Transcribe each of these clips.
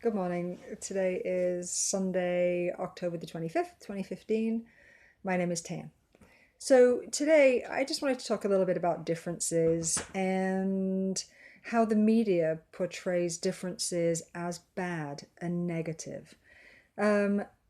Good morning. Today is Sunday, October the 25th, 2015. My name is Tan. So today I just wanted to talk a little bit about differences and how the media portrays differences as bad and negative.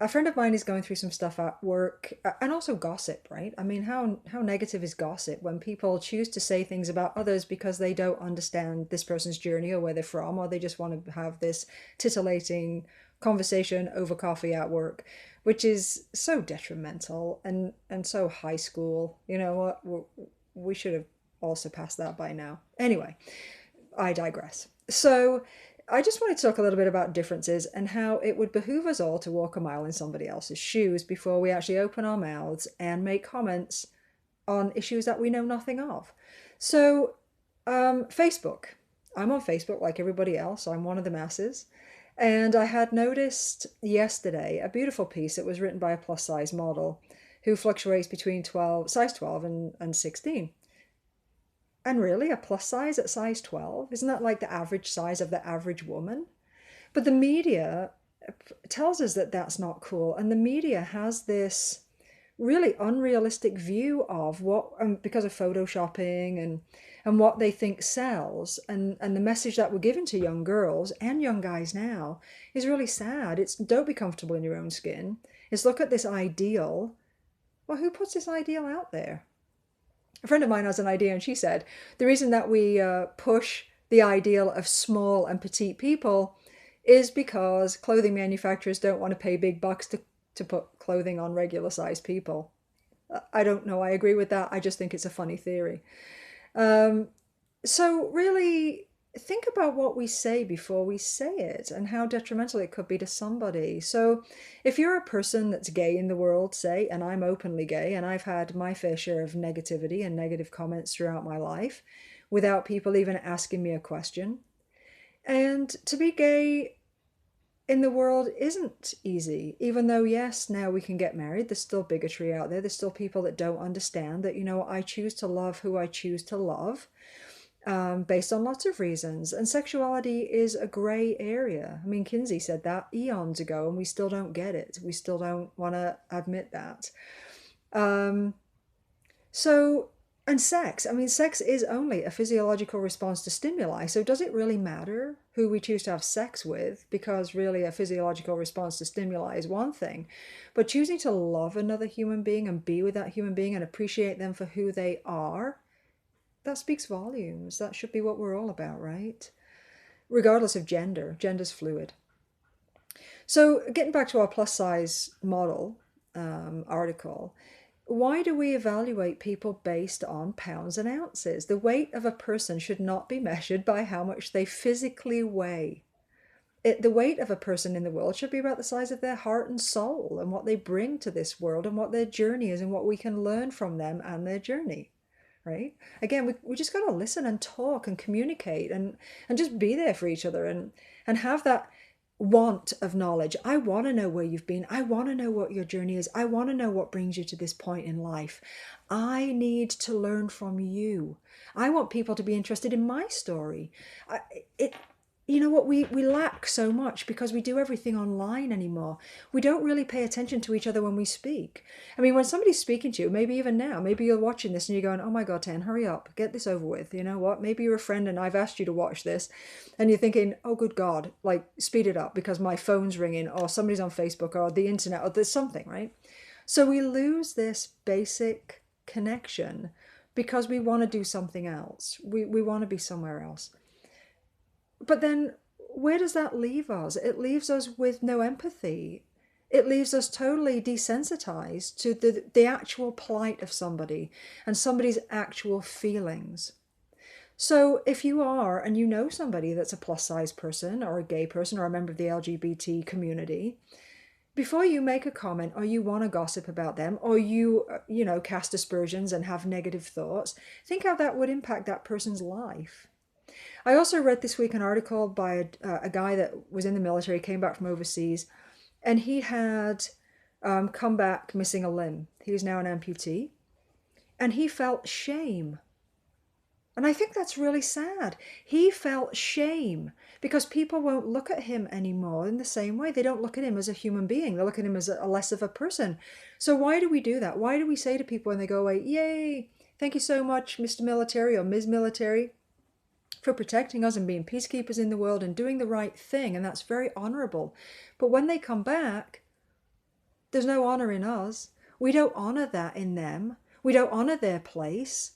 A friend of mine is going through some stuff at work and also gossip, right? I mean, how negative is gossip when people choose to say things about others because they don't understand this person's journey or where they're from, or they just want to have this titillating conversation over coffee at work, which is so detrimental and so high school. You know what? We should have also passed that by now. Anyway, I digress. So, I just wanted to talk a little bit about differences and how it would behoove us all to walk a mile in somebody else's shoes before we actually open our mouths and make comments on issues that we know nothing of. So, Facebook. I'm on Facebook like everybody else. I'm one of the masses. And I had noticed yesterday a beautiful piece that was written by a plus size model who fluctuates between size 12 and 16. And really, a plus size at size 12? Isn't that like the average size of the average woman? But the media tells us that that's not cool. And the media has this really unrealistic view of what, because of photoshopping and what they think sells. And the message that we're giving to young girls and young guys now is really sad. It's don't be comfortable in your own skin. It's look at this ideal. Well, who puts this ideal out there? A friend of mine has an idea, and she said the reason that we push the ideal of small and petite people is because clothing manufacturers don't want to pay big bucks to put clothing on regular sized people. I don't know. I agree with that. I just think it's a funny theory. Um, so, really, think about what we say before we say it and how detrimental it could be to somebody. So, if you're a person that's gay in the world, say, and I'm openly gay, and I've had my fair share of negativity and negative comments throughout my life without people even asking me a question. And to be gay in the world isn't easy, even though, yes, now we can get married. There's still bigotry out there. There's still people that don't understand that, I choose to love who I choose to love, based on lots of reasons. And sexuality is a gray area. I mean, Kinsey said that eons ago, and we still don't get it. We still don't want to admit that. Um, so, and sex. I mean, sex is only a physiological response to stimuli. So, does it really matter who we choose to have sex with? Because really, a physiological response to stimuli is one thing. But choosing to love another human being and be with that human being and appreciate them for who they are, that speaks volumes. That should be what we're all about, right? Regardless of gender, gender's fluid. So, getting back to our plus size model article, why do we evaluate people based on pounds and ounces? The weight of a person should not be measured by how much they physically weigh. The weight of a person in the world should be about the size of their heart and soul and what they bring to this world and what their journey is and what we can learn from them and their journey, right? Again, we just got to listen and talk and communicate and just be there for each other and have that want of knowledge. I want to know where you've been. I want to know what your journey is. I want to know what brings you to this point in life. I need to learn from you. I want people to be interested in my story. I, it You know what, we lack so much because we do everything online anymore. We don't really pay attention to each other when we speak. I mean, when somebody's speaking to you, maybe even now, maybe you're watching this and you're going, oh my God, Ten, hurry up, get this over with. You know what? Maybe you're a friend and I've asked you to watch this and you're thinking, oh, good God, like speed it up because my phone's ringing or somebody's on Facebook or the internet or there's something, right? So we lose this basic connection because we want to do something else. We want to be somewhere else. But then where does that leave us? It leaves us with no empathy. It leaves us totally desensitized to the actual plight of somebody and somebody's actual feelings. So if you are, and you know somebody that's a plus size person or a gay person or a member of the LGBT community, before you make a comment or you want to gossip about them or cast aspersions and have negative thoughts, think how that would impact that person's life. I also read this week an article by a guy that was in the military, came back from overseas, and he had come back missing a limb. He was now an amputee, and he felt shame. And I think that's really sad. He felt shame because people won't look at him anymore in the same way. They don't look at him as a human being. They look at him as a less of a person. So why do we do that? Why do we say to people when they go away, yay, thank you so much, Mr. Military or Ms. Military, for protecting us and being peacekeepers in the world and doing the right thing. And that's very honorable. But when they come back, there's no honor in us. We don't honor that in them. We don't honor their place,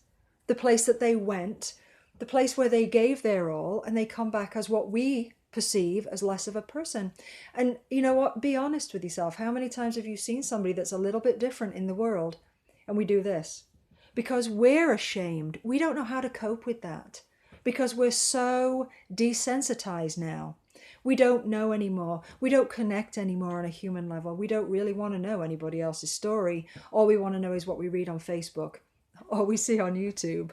the place that they went, the place where they gave their all, and they come back as what we perceive as less of a person. And you know what? Be honest with yourself. How many times have you seen somebody that's a little bit different in the world? And we do this because we're ashamed. We don't know how to cope with that because we're so desensitized now. We don't know anymore. We don't connect anymore on a human level. We don't really want to know anybody else's story. All we want to know is what we read on Facebook, or we see on YouTube,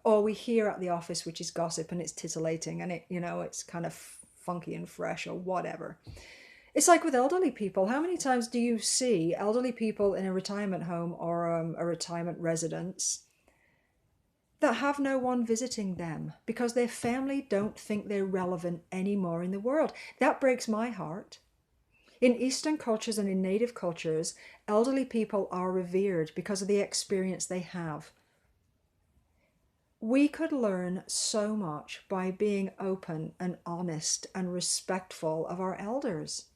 or we hear at the office, which is gossip and it's titillating and it's kind of funky and fresh or whatever. It's like with elderly people. How many times do you see elderly people in a retirement home or a retirement residence that have no one visiting them because their family don't think they're relevant anymore in the world? That breaks my heart. In Eastern cultures and in Native cultures, elderly people are revered because of the experience they have. We could learn so much by being open and honest and respectful of our elders.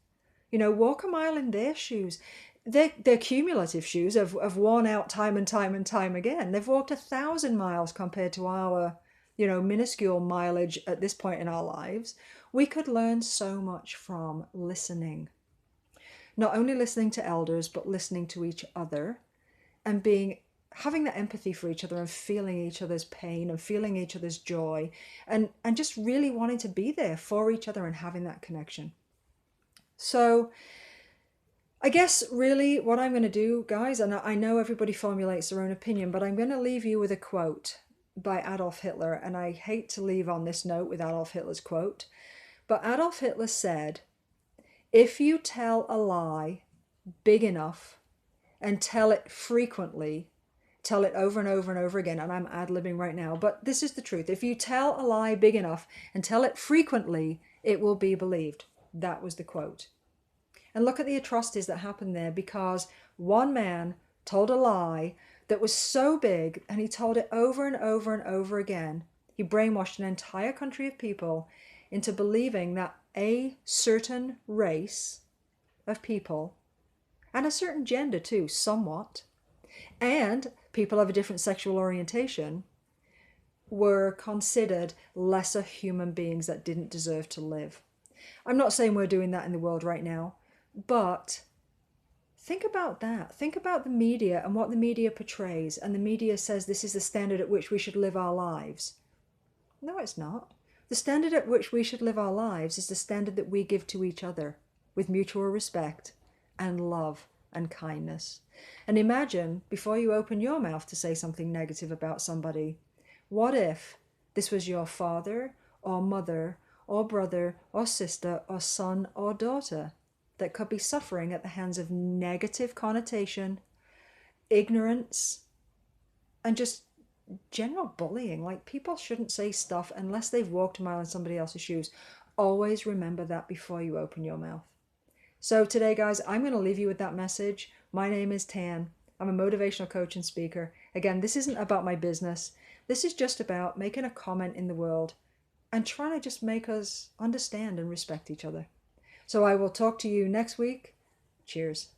Walk a mile in their shoes. They're cumulative shoes have worn out time and time and time again. They've walked 1,000 miles compared to our, minuscule mileage at this point in our lives. We could learn so much from listening. Not only listening to elders, but listening to each other and having that empathy for each other and feeling each other's pain and feeling each other's joy and just really wanting to be there for each other and having that connection. So I guess really what I'm going to do, guys, and I know everybody formulates their own opinion, but I'm going to leave you with a quote by Adolf Hitler. And I hate to leave on this note with Adolf Hitler's quote, but Adolf Hitler said, "If you tell a lie big enough and tell it frequently, tell it over and over and over again," and I'm ad-libbing right now, but this is the truth. If you tell a lie big enough and tell it frequently, it will be believed. That was the quote. And look at the atrocities that happened there because one man told a lie that was so big and he told it over and over and over again. He brainwashed an entire country of people into believing that a certain race of people, and a certain gender too, somewhat, and people of a different sexual orientation were considered lesser human beings that didn't deserve to live. I'm not saying we're doing that in the world right now, but think about that. Think about the media and what the media portrays. And the media says this is the standard at which we should live our lives. No, it's not. The standard at which we should live our lives is the standard that we give to each other with mutual respect and love and kindness. And imagine, before you open your mouth to say something negative about somebody, what if this was your father or mother or brother or sister or son or daughter that could be suffering at the hands of negative connotation, ignorance, and just general bullying? Like, people shouldn't say stuff unless they've walked a mile in somebody else's shoes. Always remember that before you open your mouth. So today, guys, I'm going to leave you with that message. My name is Tan. I'm a motivational coach and speaker. Again, this isn't about my business. This is just about making a comment in the world and trying to just make us understand and respect each other. So I will talk to you next week. Cheers.